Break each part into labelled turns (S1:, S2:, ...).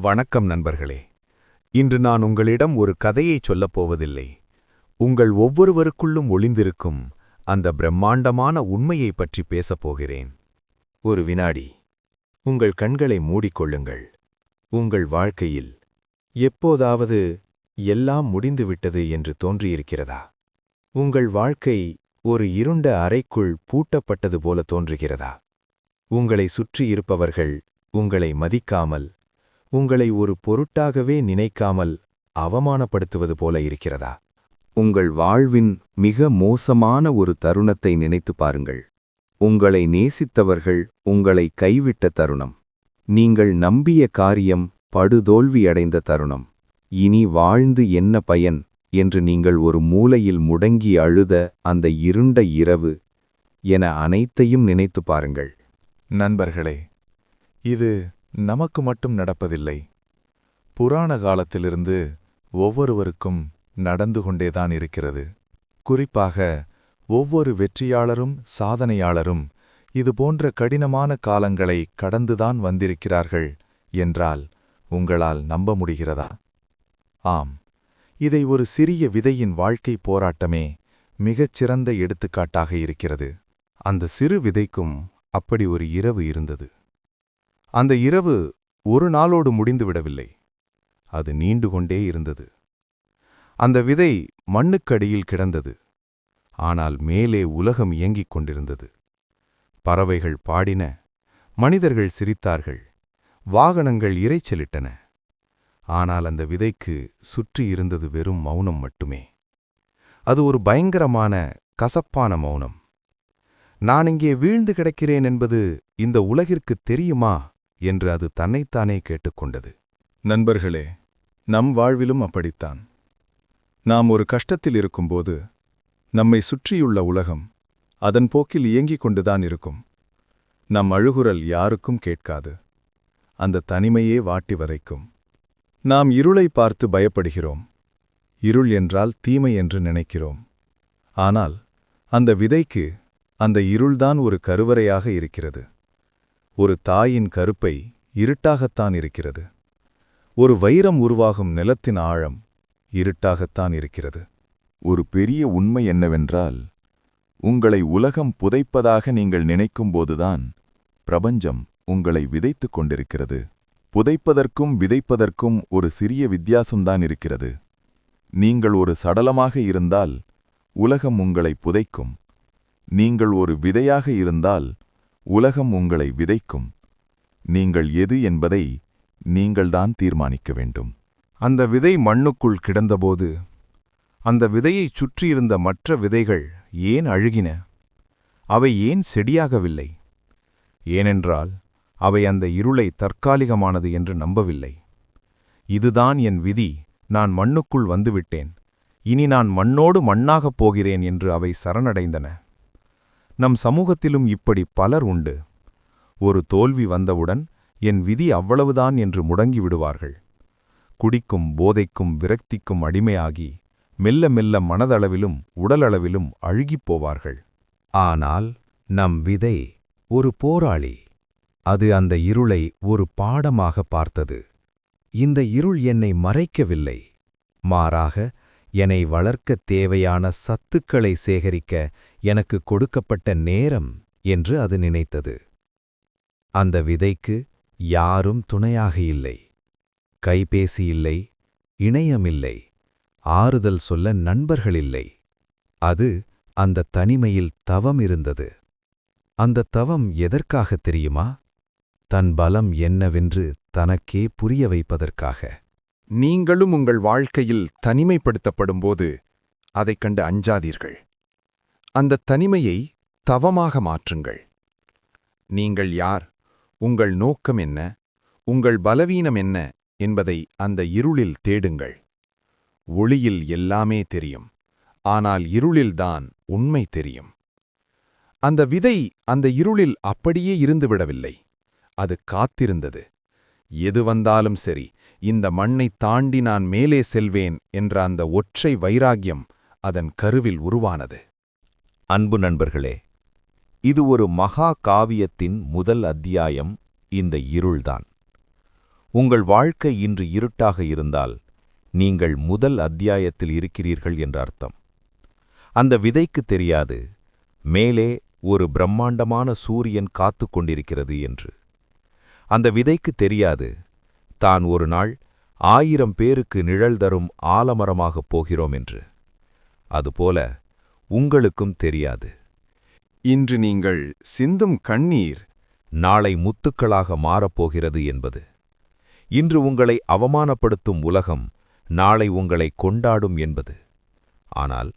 S1: வணக்கம் நண்பர்களே. இன்று நான் உங்களிடம் ஒரு கதையைச் சொல்லப் போவதில்லை. உங்கள் ஒவ்வொருவருக்குள்ளும் ஒளிந்திருக்கும் அந்த பிரம்மாண்டமான உண்மையைப் பற்றி பேசப் போகிறேன்.
S2: ஒரு வினாடி உங்கள் கண்களை மூடிக்கொள்ளுங்கள். உங்கள் வாழ்க்கையில் எப்போதாவது எல்லாம் முடிந்துவிட்டது என்று தோன்றியிருக்கிறதா? உங்கள் வாழ்க்கை ஒரு இருண்ட அறைக்குள் பூட்டப்பட்டது போல தோன்றுகிறதா? உங்களை சுற்றியிருப்பவர்கள் உங்களை மதிக்காமல், உங்களை ஒரு பொருட்டாகவே நினைக்காமல் அவமானப்படுத்துவது போல இருக்கிறதா? உங்கள் வாழ்வின் மிக மோசமான ஒரு தருணத்தை நினைத்து பாருங்கள். உங்களை நேசித்தவர்கள் உங்களை கைவிட்ட தருணம். நீங்கள் நம்பிய காரியம் படுதோல்வியடைந்த தருணம். இனி வாழ்ந்து என்ன பயன் என்று நீங்கள் ஒரு மூலையில் முடங்கி அழுத அந்த இருண்ட இரவு என அனைத்தையும் நினைத்து பாருங்கள்.
S3: நண்பர்களே, இது நமக்கு மட்டும் நடப்பதில்லை. புராண காலத்திலிருந்து ஒவ்வொருவருக்கும் நடந்து கொண்டேதான் இருக்கிறது. குறிப்பாக ஒவ்வொரு வெற்றியாளரும் சாதனையாளரும் இதுபோன்ற கடினமான காலங்களை கடந்துதான் வந்திருக்கிறார்கள் என்றால் உங்களால் நம்ப முடிகிறதா? ஆம், இதை ஒரு சிறிய விதையின் வாழ்க்கை போராட்டமே மிகச்சிறந்த எடுத்துக்காட்டாக இருக்கிறது.
S1: அந்த சிறு விதைக்கும் அப்படி ஒரு இரவு இருந்தது. அந்த இரவு ஒரு நாளோடு முடிந்துவிடவில்லை. அது நீண்டு கொண்டே இருந்தது. அந்த விதை மண்ணுக்கடியில் கிடந்தது. ஆனால் மேலே உலகம் இயங்கிக் கொண்டிருந்தது. பறவைகள் பாடின, மனிதர்கள் சிரித்தார்கள், வாகனங்கள் இரைச்சலிட்டன. ஆனால் அந்த விதைக்கு சுற்றி இருந்தது வெறும் மௌனம் மட்டுமே. அது ஒரு பயங்கரமான கசப்பான மௌனம். நான் இங்கே வீழ்ந்து கிடக்கிறேன் என்பது இந்த உலகிற்குத் தெரியுமா என்று அது தன்னைத்தானே கேட்டுக்கொண்டது.
S3: நண்பர்களே, நம் வாழ்விலும் அப்படித்தான். நாம் ஒரு கஷ்டத்தில் இருக்கும்போது நம்மை சுற்றியுள்ள உலகம் அதன் போக்கில் இயங்கிக் கொண்டுதான் இருக்கும். நம் அழுகுரல் யாருக்கும் கேட்காது. அந்த தனிமையே வாட்டி வதைக்கும். நாம் இருளை பார்த்து பயப்படுகிறோம். இருள் என்றால் தீமை என்று நினைக்கிறோம். ஆனால் அந்த விதைக்கு அந்த இருள்தான் ஒரு கருவறையாக இருக்கிறது. ஒரு தாயின் கருப்பை இருட்டாகத்தான் இருக்கிறது. ஒரு வைரம் உருவாகும் நிலத்தின் ஆழம் இருட்டாகத்தான் இருக்கிறது.
S4: ஒரு பெரிய உண்மை என்னவென்றால், உங்களை உலகம் புதைப்பதாக நீங்கள் நினைக்கும்போதுதான் பிரபஞ்சம் உங்களை விதைத்துக் கொண்டிருக்கிறது. புதைப்பதற்கும் விதைப்பதற்கும் ஒரு சிறிய வித்தியாசம்தான் இருக்கிறது. நீங்கள் ஒரு சடலமாக இருந்தால் உலகம் உங்களை புதைக்கும். நீங்கள் ஒரு விதையாக இருந்தால் உலகம் உங்களை விதைக்கும். நீங்கள் எது என்பதை நீங்கள்தான் தீர்மானிக்க வேண்டும்.
S1: அந்த விதை மண்ணுக்குள் கிடந்தபோது அந்த விதையைச் சுற்றியிருந்த மற்ற விதைகள் ஏன் அழுகின? அவை ஏன் செடியாகவில்லை? ஏனென்றால் அவை அந்த இருளை தற்காலிகமானது என்று நம்பவில்லை. இதுதான் என் விதி, நான் மண்ணுக்குள் வந்துவிட்டேன், இனி நான் மண்ணோடு மண்ணாகப் போகிறேன் என்று அவை சரணடைந்தன. நம் சமூகத்திலும் இப்படி பலர் உண்டு. ஒரு தோல்வி வந்தவுடன் என் விதி அவ்வளவுதான் என்று முடங்கி விடுவார்கள். குடிக்கும் போதைக்கும் விரக்திக்கும் அடிமையாகி மெல்ல மெல்ல மனதளவிலும் உடலளவிலும் அழுகிப் போவார்கள். ஆனால் நம் விதை ஒரு போராளி. அது அந்த இருளை ஒரு பாடமாக பார்த்தது. இந்த இருள் என்னை மறைக்கவில்லை, மாறாக என்னை வளர்க்கத் தேவையான சத்துக்களை சேகரிக்க எனக்கு கொடுக்கப்பட்ட நேரம் என்று அது நினைத்தது. அந்த விதைக்கு யாரும் துணையாக இல்லை. கைபேசி இல்லை, இணையமில்லை, ஆறுதல் சொல்ல நண்பர்களில்லை. அது அந்த தனிமையில் தவம் இருந்தது. அந்த தவம் எதற்காகத் தெரியுமா? தன் பலம் என்னவென்று தனக்கே புரிய வைப்பதற்காக.
S2: நீங்களும் உங்கள் வாழ்க்கையில் தனிமைப்படுத்தப்படும்போது அதைக் கண்டு அஞ்சாதீர்கள். அந்த தனிமையை தவமாக மாற்றுங்கள். நீங்கள் யார், உங்கள் நோக்கம் என்ன, உங்கள் பலவீனம் என்ன என்பதை அந்த இருளில் தேடுங்கள். ஒளியில் எல்லாமே தெரியும், ஆனால் இருளில்தான் உண்மை தெரியும். அந்த விதை அந்த இருளில் அப்படியே இருந்துவிடவில்லை. அது காத்திருந்தது. எது வந்தாலும் சரி, இந்த மண்ணைத் தாண்டி நான் மேலே செல்வேன் என்ற அந்த ஒற்றை வைராக்கியம் அதன் கருவில் உருவானது.
S4: அன்பு நண்பர்களே, இது ஒரு மகா காவியத்தின் முதல் அத்தியாயம். இந்த இருள்தான். உங்கள் வாழ்க்கை இன்று இருட்டாக இருந்தால் நீங்கள் முதல் அத்தியாயத்தில் இருக்கிறீர்கள் என்ற அர்த்தம். அந்த விதைக்கு தெரியாது மேலே ஒரு பிரம்மாண்டமான சூரியன் காத்துக் கொண்டிருக்கிறது என்று. அந்த விதைக்கு தெரியாது தான் ஒரு நாள் 1000 பேருக்கு நிழல் தரும் ஆலமரமாகப் போகிறோம் என்று. அதுபோல உங்களுக்கும் தெரியாது
S2: இன்று நீங்கள் சிந்தும் கண்ணீர்
S4: நாளை முத்துக்களாக மாறப்போகிறது என்பது. இன்று உங்களை அவமானப்படுத்தும் உலகம் நாளை உங்களை கொண்டாடும் என்பது. ஆனால்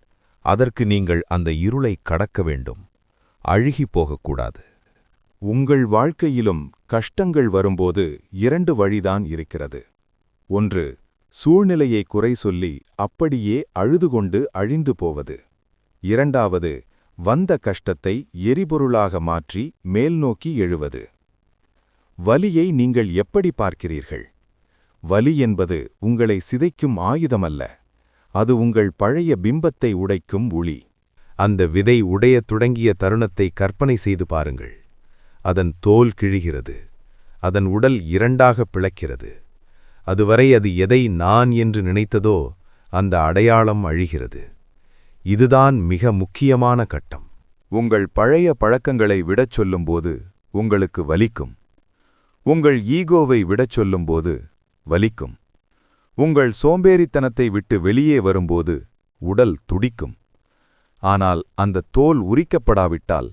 S4: அதற்கு நீங்கள் அந்த இருளை கடக்க வேண்டும், அழுகிப் போகக்கூடாது.
S3: உங்கள் வாழ்க்கையிலும் கஷ்டங்கள் வரும்போது 2 வழிதான் இருக்கிறது. ஒன்று, சூழ்நிலையை குறை சொல்லி அப்படியே அழுதுகொண்டு அழிந்து போவது. இரண்டாவது, வந்த கஷ்டத்தை எரிபொருளாக மாற்றி மேல்நோக்கி எழுவது. வலியை நீங்கள் எப்படி பார்க்கிறீர்கள்? வலி என்பது உங்களை சிதைக்கும் ஆயுதமல்ல, அது உங்கள் பழைய பிம்பத்தை உடைக்கும் உளி.
S1: அந்த விதை உடையத் தொடங்கிய தருணத்தை கற்பனை செய்து பாருங்கள். அதன் தோல் கிழிகிறது, அதன் உடல் 2ஆக பிளக்கிறது. அதுவரை அது எதை நான் என்று நினைத்ததோ அந்த அடையாளம் அழிகிறது. இதுதான் மிக முக்கியமான கட்டம்.
S3: உங்கள் பழைய பழக்கங்களை விடச் சொல்லும்போது உங்களுக்கு வலிக்கும். உங்கள் ஈகோவை விடச் சொல்லும்போது வலிக்கும். உங்கள் சோம்பேறித்தனத்தை விட்டு வெளியே வரும்போது உடல் துடிக்கும். ஆனால் அந்த தோல் உரிக்கப்படாவிட்டால்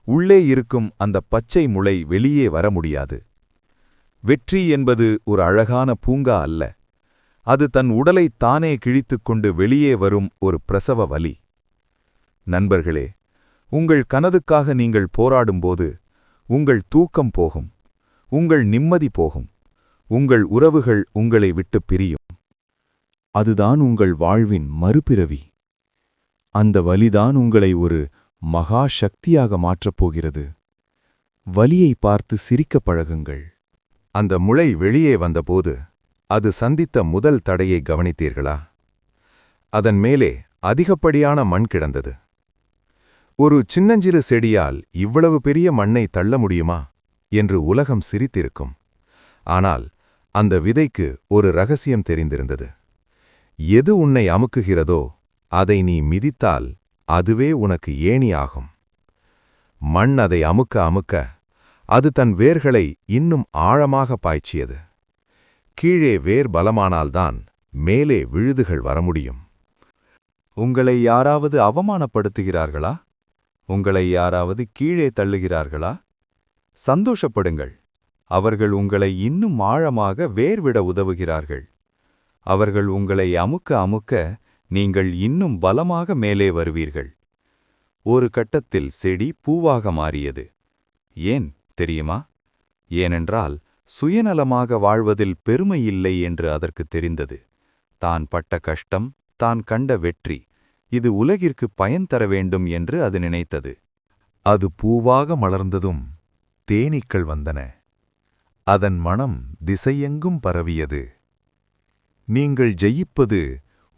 S3: உள்ளே இருக்கும் அந்த பச்சை முளை வெளியே வர முடியாது. வெற்றி என்பது ஒரு அழகான பூங்கா அல்ல, அது தன் உடலை தானே கிழித்துக்கொண்டு வெளியே வரும் ஒரு பிரசவ வலி. நண்பர்களே, உங்கள் கனதுக்காக நீங்கள் போராடும்போது உங்கள் தூக்கம் போகும், உங்கள் நிம்மதி போகும், உங்கள் உறவுகள் உங்களை விட்டு பிரியும். அதுதான் உங்கள் வாழ்வின் மறுபிறவி. அந்த வலிதான் உங்களை ஒரு மகா சக்தியாக மாற்றப் போகிறது. வலியை பார்த்து சிரிக்கப் பழகுங்கள். அந்த முளை வெளியே வந்தபோது அது சந்தித்த முதல் தடையை கவனித்தீர்களா? அதன் மேலே அதிகப்படியான மண் கிடந்தது. ஒரு சின்னஞ்சிறு செடியால் இவ்வளவு பெரிய மண்ணை தள்ள முடியுமா என்று உலகம் சிரித்திருக்கும். ஆனால் அந்த விதைக்கு ஒரு ரகசியம் தெரிந்திருந்தது. எது உன்னை அமுக்குகிறதோ அதை நீ மிதித்தால் அதுவே உனக்கு ஏணி ஆகும். மண் அதை அமுக்க அமுக்க அது தன் வேர்களை இன்னும் ஆழமாக பாய்ச்சியது. கீழே வேர் பலமானால்தான் மேலே விழுதுகள் வர முடியும். உங்களை யாராவது அவமானப்படுத்துகிறார்களா? உங்களை யாராவது கீழே தள்ளுகிறார்களா? சந்தோஷப்படுங்கள், அவர்கள் உங்களை இன்னும் ஆழமாக வேர்விட உதவுகிறார்கள். அவர்கள் உங்களை அமுக்க அமுக்க நீங்கள் இன்னும் பலமாக மேலே வருவீர்கள். ஒரு கட்டத்தில் செடி பூவாக மாறியது. ஏன் தெரியுமா? ஏனென்றால் சுயநலமாக வாழ்வதில் பெருமை இல்லை என்று அதற்கு தெரிந்தது. தான் பட்ட கஷ்டம், தான் கண்ட வெற்றி, இது உலகிற்கு பயன் தர வேண்டும் என்று அது நினைத்தது. அது பூவாக மலர்ந்ததும் தேனீக்கள் வந்தன. அதன் மனம் திசையெங்கும் பரவியது. நீங்கள் ஜெயிப்பது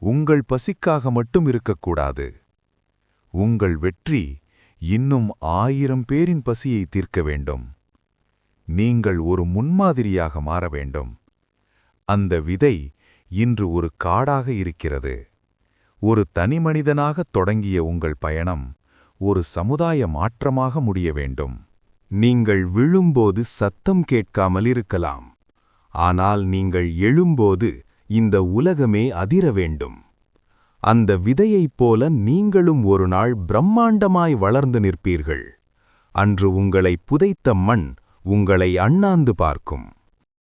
S3: உங்கள் பசிக்காக மட்டும் இருக்கக்கூடாது. உங்கள் வெற்றி இன்னும் 1000 பேரின் பசியை தீர்க்க வேண்டும். நீங்கள் ஒரு முன்மாதிரியாக மாற வேண்டும். அந்த விதை இன்று ஒரு காடாக இருக்கிறது. ஒரு தனிமனிதனாகத் தொடங்கிய உங்கள் பயணம் ஒரு சமுதாய மாற்றமாக முடிய வேண்டும். நீங்கள் விழும்போது சத்தம் கேட்காமல் இருக்கலாம். ஆனால் நீங்கள் எழும்போது இந்த உலகமே அதிர வேண்டும். அந்த விதையைப் போல நீங்களும் ஒரு நாள் பிரம்மாண்டமாய் வளர்ந்து நிற்பீர்கள். அன்று உங்களை புதைத்த மண் உங்களை அண்ணாந்து பார்க்கும்.